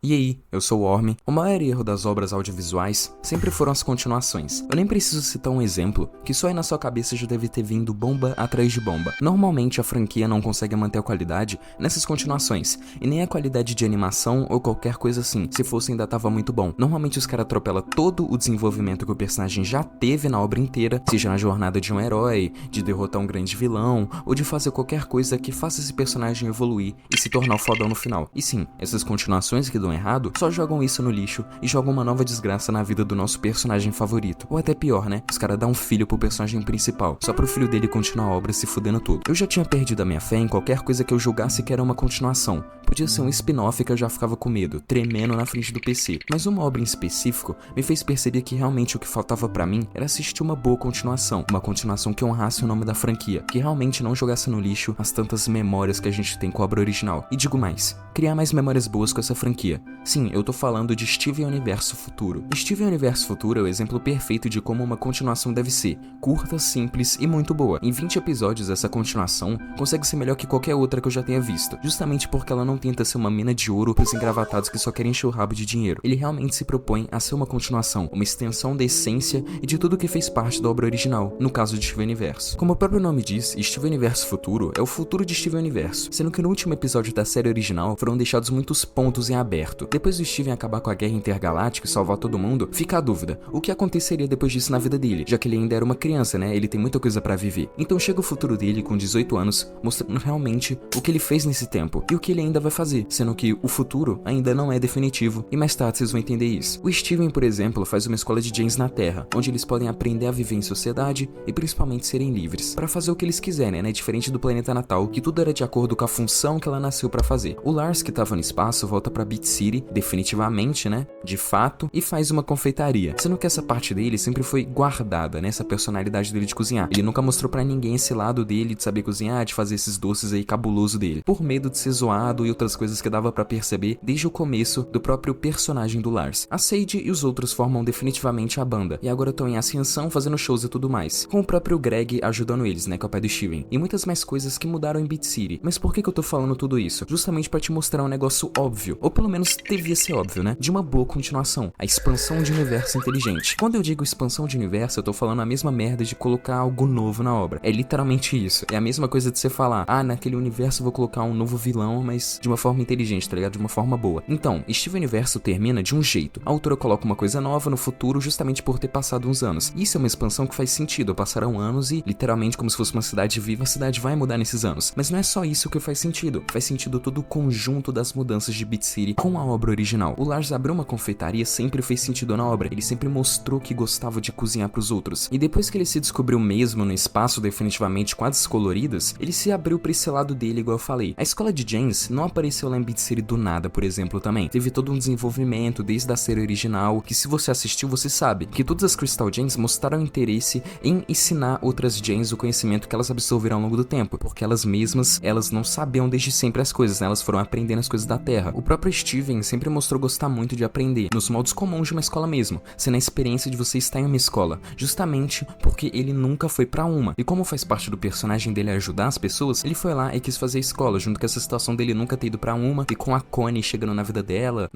E aí, eu sou o Orme. O maior erro das obras audiovisuais sempre foram as continuações. Eu nem preciso citar um exemplo, que só aí na sua cabeça já deve ter vindo bomba atrás de bomba. Normalmente a franquia não consegue manter a qualidade nessas continuações, e nem a qualidade de animação ou qualquer coisa assim, se fosse ainda tava muito bom. Normalmente os caras atropelam todo o desenvolvimento que o personagem já teve na obra inteira, seja na jornada de um herói, de derrotar um grande vilão, ou de fazer qualquer coisa que faça esse personagem evoluir e se tornar o fodão no final. E sim, essas continuações que dão errado, só jogam isso no lixo e jogam uma nova desgraça na vida do nosso personagem favorito. Ou até pior, né? Os caras dão um filho pro personagem principal, só pro filho dele continuar a obra se fudendo tudo. Eu já tinha perdido a minha fé em qualquer coisa que eu julgasse que era uma continuação. Podia ser um spin-off que eu já ficava com medo, tremendo na frente do PC. Mas uma obra em específico me fez perceber que realmente o que faltava pra mim era assistir uma boa continuação. Uma continuação que honrasse o nome da franquia, que realmente não jogasse no lixo as tantas memórias que a gente tem com a obra original. E digo mais, criar mais memórias boas com essa franquia. Sim, eu tô falando de Steven Universo Futuro. Steven Universo Futuro é o exemplo perfeito de como uma continuação deve ser. Curta, simples e muito boa. Em 20 episódios, essa continuação consegue ser melhor que qualquer outra que eu já tenha visto. Justamente porque ela não tenta ser uma mina de ouro pros engravatados que só querem encher o rabo de dinheiro. Ele realmente se propõe a ser uma continuação, uma extensão da essência e de tudo que fez parte da obra original, no caso de Steven Universo. Como o próprio nome diz, Steven Universo Futuro é o futuro de Steven Universo, sendo que no último episódio da série original foram deixados muitos pontos em aberto. Depois do Steven acabar com a guerra intergaláctica e salvar todo mundo, fica a dúvida, o que aconteceria depois disso na vida dele, já que ele ainda era uma criança, né? Ele tem muita coisa pra viver. Então chega o futuro dele com 18 anos, mostrando realmente o que ele fez nesse tempo e o que ele ainda vai fazer, sendo que o futuro ainda não é definitivo e mais tarde vocês vão entender isso. O Steven, por exemplo, faz uma escola de Gems na Terra, onde eles podem aprender a viver em sociedade e principalmente serem livres, pra fazer o que eles quiserem, né? Diferente do planeta natal, que tudo era de acordo com a função que ela nasceu pra fazer. O Lars, que tava no espaço, volta pra Beat City, definitivamente, né? De fato, e faz uma confeitaria, sendo que essa parte dele sempre foi guardada, né? Essa personalidade dele de cozinhar. Ele nunca mostrou pra ninguém esse lado dele de saber cozinhar, de fazer esses doces aí cabuloso dele, por medo de ser zoado e outras coisas que dava pra perceber desde o começo do próprio personagem do Lars. A Sage e os outros formam definitivamente a banda, e agora estão em ascensão fazendo shows e tudo mais, com o próprio Greg ajudando eles, né? Que é o pai do Steven, e muitas mais coisas que mudaram em Beat City. Mas por que eu tô falando tudo isso? Justamente pra te mostrar um negócio óbvio, ou pelo menos devia ser óbvio, né? De uma boa continuação, a expansão de universo inteligente. Quando eu digo expansão de universo, eu tô falando a mesma merda de colocar algo novo na obra. É literalmente isso. É a mesma coisa de você falar, ah, naquele universo eu vou colocar um novo vilão, mas de uma forma inteligente, tá ligado? De uma forma boa. Então, Steven Universo termina de um jeito. A autora coloca uma coisa nova no futuro justamente por ter passado uns anos. Isso é uma expansão que faz sentido. Passaram anos e, literalmente, como se fosse uma cidade viva, a cidade vai mudar nesses anos. Mas não é só isso que faz sentido. Faz sentido todo o conjunto das mudanças de Beat City com a obra original. O Lars abrir uma confeitaria sempre fez sentido na obra. Ele sempre mostrou que gostava de cozinhar pros outros. E depois que ele se descobriu mesmo no espaço definitivamente com as coloridas, ele se abriu pra esse lado dele, igual eu falei. A escola de James não apareceu lá em Beat City do nada, por exemplo, também. Teve todo um desenvolvimento desde a série original, que se você assistiu, você sabe que todas as Crystal Gems mostraram interesse em ensinar outras Gems o conhecimento que elas absorveram ao longo do tempo, porque elas mesmas, elas não sabiam desde sempre as coisas, né? Elas foram aprendendo as coisas da Terra. O próprio Steven sempre mostrou gostar muito de aprender, nos moldes comuns de uma escola mesmo, sendo a experiência de você estar em uma escola, justamente porque ele nunca foi pra uma. E como faz parte do personagem dele ajudar as pessoas, ele foi lá e quis fazer escola, junto com essa situação dele nunca ter ido pra uma, e com a Connie chegando na vida dela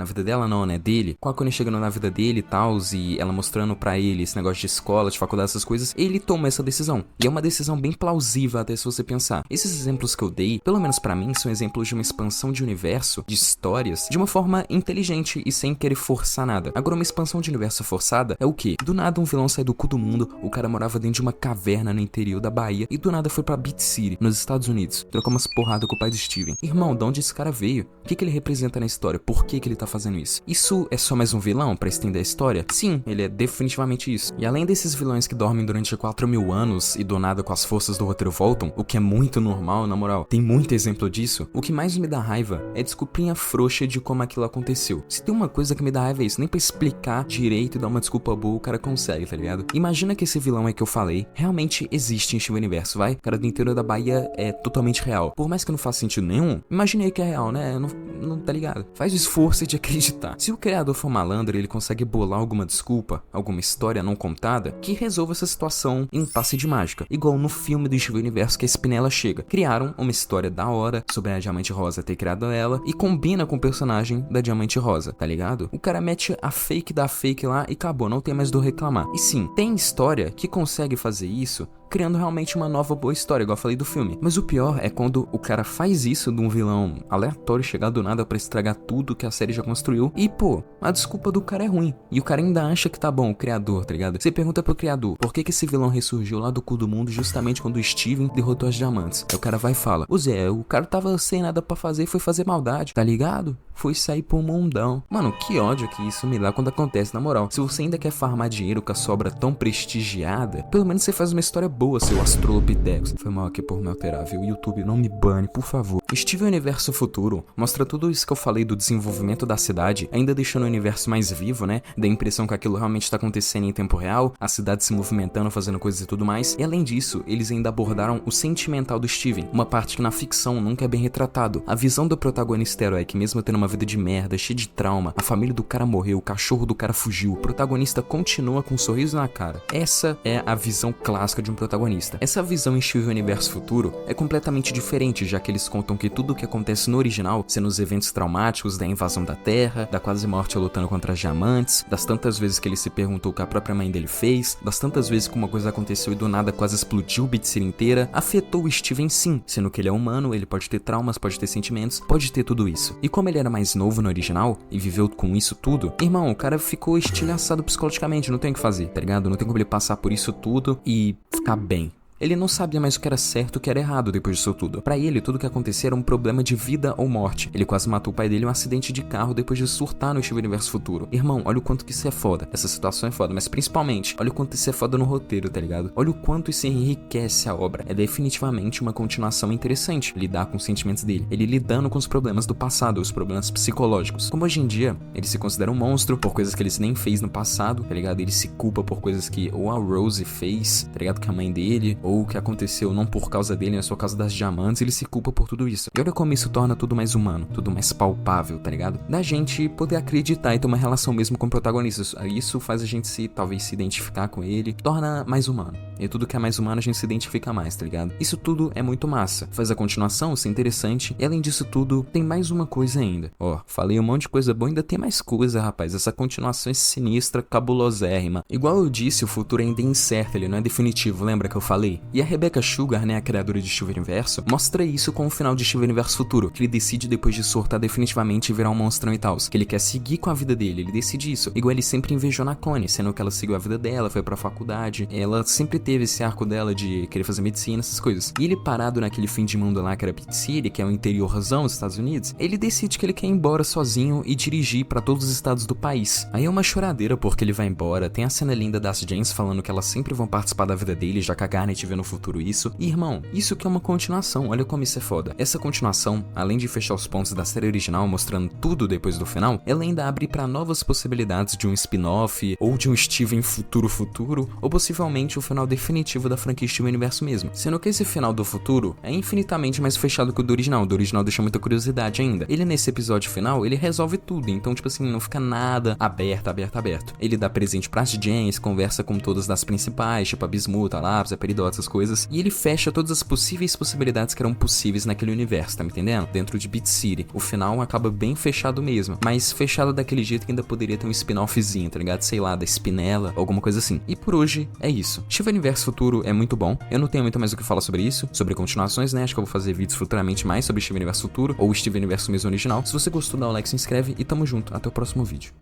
não, né, dele, com a Connie chegando na vida dele e tal, e ela mostrando pra ele esse negócio de escola, de faculdade, essas coisas, ele toma essa decisão. E é uma decisão bem plausível até se você pensar. Esses exemplos que eu dei, pelo menos pra mim, são exemplos de uma expansão de universo, de histórias, de uma forma inteligente e sem querer forçar nada. Agora, uma expansão de universo forçada é o quê? Do nada um vilão sai do cu do mundo, o cara morava dentro de uma caverna no interior da Bahia, e do nada foi pra Beat City, nos Estados Unidos, trocou umas porradas com o pai do Steven. Irmão, de onde esse cara veio? O que ele representa na história? Por que ele tá fazendo isso? Isso é só mais um vilão pra estender a história? Sim, ele é definitivamente isso. E além desses vilões que dormem durante 4.000 anos e do nada com as forças do roteiro voltam, o que é muito normal, na moral, tem muito exemplo disso, o que mais me dá raiva é desculpinha frouxa de como aquilo aconteceu. Se tem uma coisa que me dá raiva é isso, nem pra explicar direito e dar uma desculpa boa o cara consegue, tá ligado? Imagina que esse vilão aí que eu falei realmente existe em Steven Universo, vai? O cara do interior da Bahia é totalmente real. Por mais que não faça sentido nenhum, imaginei que é real, né? Não tá ligado? Faz o esforço de acreditar. Se o criador for malandro, ele consegue bolar alguma desculpa, alguma história não contada, que resolva essa situação em um passe de mágica. Igual no filme do Steven Universo que a Spinella chega. Criaram uma história da hora sobre a Diamante Rosa ter criado ela e combina com o personagem Steven da Diamante Rosa, tá ligado? O cara mete a fake da fake lá e acabou, não tem mais do reclamar. E sim, tem história que consegue fazer isso criando realmente uma nova boa história, igual eu falei do filme. Mas o pior é quando o cara faz isso de um vilão aleatório chegar do nada pra estragar tudo que a série já construiu e, pô, a desculpa do cara é ruim. E o cara ainda acha que tá bom, o criador, tá ligado? Você pergunta pro criador, por que esse vilão ressurgiu lá do cu do mundo justamente quando o Steven derrotou as diamantes? Aí o cara vai e fala, ô Zé, o cara tava sem nada pra fazer e foi fazer maldade, tá ligado? Foi sair pro mundão. Mano, que ódio que isso me dá quando acontece, na moral. Se você ainda quer farmar dinheiro com a sua obra tão prestigiada, pelo menos você faz uma história boa, seu Astrolopithecus. Foi mal aqui por me alterar, viu? YouTube, não me bane, por favor. Steven Universo Futuro mostra tudo isso que eu falei do desenvolvimento da cidade, ainda deixando o universo mais vivo, né? Dá a impressão que aquilo realmente tá acontecendo em tempo real, a cidade se movimentando, fazendo coisas e tudo mais. E além disso, eles ainda abordaram o sentimental do Steven, uma parte que na ficção nunca é bem retratado. A visão do protagonista herói que mesmo tendo uma vida de merda, cheia de trauma, a família do cara morreu, o cachorro do cara fugiu, o protagonista continua com um sorriso na cara. Essa é a visão clássica de um protagonista. Essa visão em Steven Universo Futuro é completamente diferente, já que eles contam que tudo o que acontece no original, sendo os eventos traumáticos da invasão da Terra, da quase morte lutando contra as diamantes, das tantas vezes que ele se perguntou o que a própria mãe dele fez, das tantas vezes que uma coisa aconteceu e do nada quase explodiu Beat City inteira, afetou o Steven sim, sendo que ele é humano, ele pode ter traumas, pode ter sentimentos, pode ter tudo isso. E como ele era mais novo no original e viveu com isso tudo, irmão, o cara ficou estilhaçado psicologicamente, não tem o que fazer, tá ligado? Não tem como ele passar por isso tudo e ficar bem. Ele não sabia mais o que era certo e o que era errado depois disso tudo. Pra ele, tudo que acontecia era um problema de vida ou morte. Ele quase matou o pai dele em um acidente de carro depois de surtar no Steven Universo Futuro. Irmão, olha o quanto que isso é foda. Essa situação é foda, mas principalmente, olha o quanto isso é foda no roteiro, tá ligado? Olha o quanto isso enriquece a obra. É definitivamente uma continuação interessante, lidar com os sentimentos dele. Ele lidando com os problemas do passado, os problemas psicológicos. Como hoje em dia, ele se considera um monstro por coisas que ele nem fez no passado, tá ligado? Ele se culpa por coisas que ou a Rose fez, tá ligado? Que a mãe dele, ou o que aconteceu não por causa dele, mas por causa das diamantes, ele se culpa por tudo isso. E olha como isso torna tudo mais humano, tudo mais palpável, tá ligado? Da gente poder acreditar e ter uma relação mesmo com protagonistas. Isso faz a gente talvez se identificar com ele, torna mais humano. E tudo que é mais humano a gente se identifica mais, tá ligado? Isso tudo é muito massa. Faz a continuação ser interessante. E além disso tudo, tem mais uma coisa ainda. Ó, falei um monte de coisa boa, ainda tem mais coisa, rapaz. Essa continuação é sinistra, cabulosérrima. Igual eu disse, o futuro ainda é incerto, ele não é definitivo, lembra que eu falei? E a Rebecca Sugar, né, a criadora de Steven Universo, mostra isso com o final de Steven Universo Futuro, que ele decide depois de surtar definitivamente virar um monstrão e tal, que ele quer seguir com a vida dele, ele decide isso. Igual ele sempre invejou na Connie, sendo que ela seguiu a vida dela, foi pra faculdade, ela sempre teve esse arco dela de querer fazer medicina, essas coisas. E ele parado naquele fim de mundo lá, que era Beat City, que é o interiorzão dos Estados Unidos, ele decide que ele quer ir embora sozinho e dirigir pra todos os estados do país. Aí é uma choradeira porque ele vai embora, tem a cena linda das Janes falando que elas sempre vão participar da vida dele, já que a Garnet vê no futuro isso. E irmão, isso que é uma continuação, olha como isso é foda. Essa continuação, além de fechar os pontos da série original mostrando tudo depois do final, ela ainda abre pra novas possibilidades de um spin-off, ou de um Steven futuro, ou possivelmente o final definitivo da franquia Steven Universo mesmo. Sendo que esse final do futuro é infinitamente mais fechado que o do original. O do original deixa muita curiosidade ainda. Ele nesse episódio final, ele resolve tudo, então tipo assim, não fica nada aberto. Ele dá presente pras Janes, conversa com todas das principais, tipo a Bismuth, a Lapis, a Peridot, essas coisas, e ele fecha todas as possíveis possibilidades que eram possíveis naquele universo, tá me entendendo? Dentro de Beat City. O final acaba bem fechado mesmo, mas fechado daquele jeito que ainda poderia ter um spin-offzinho, tá ligado? Sei lá, da Spinella, alguma coisa assim. E por hoje, é isso. Steven Universo Futuro é muito bom, eu não tenho muito mais o que falar sobre isso, sobre continuações, né? Acho que eu vou fazer vídeos futuramente mais sobre Steven Universo Futuro, ou Steven Universo mesmo original. Se você gostou, dá um like, se inscreve e tamo junto. Até o próximo vídeo.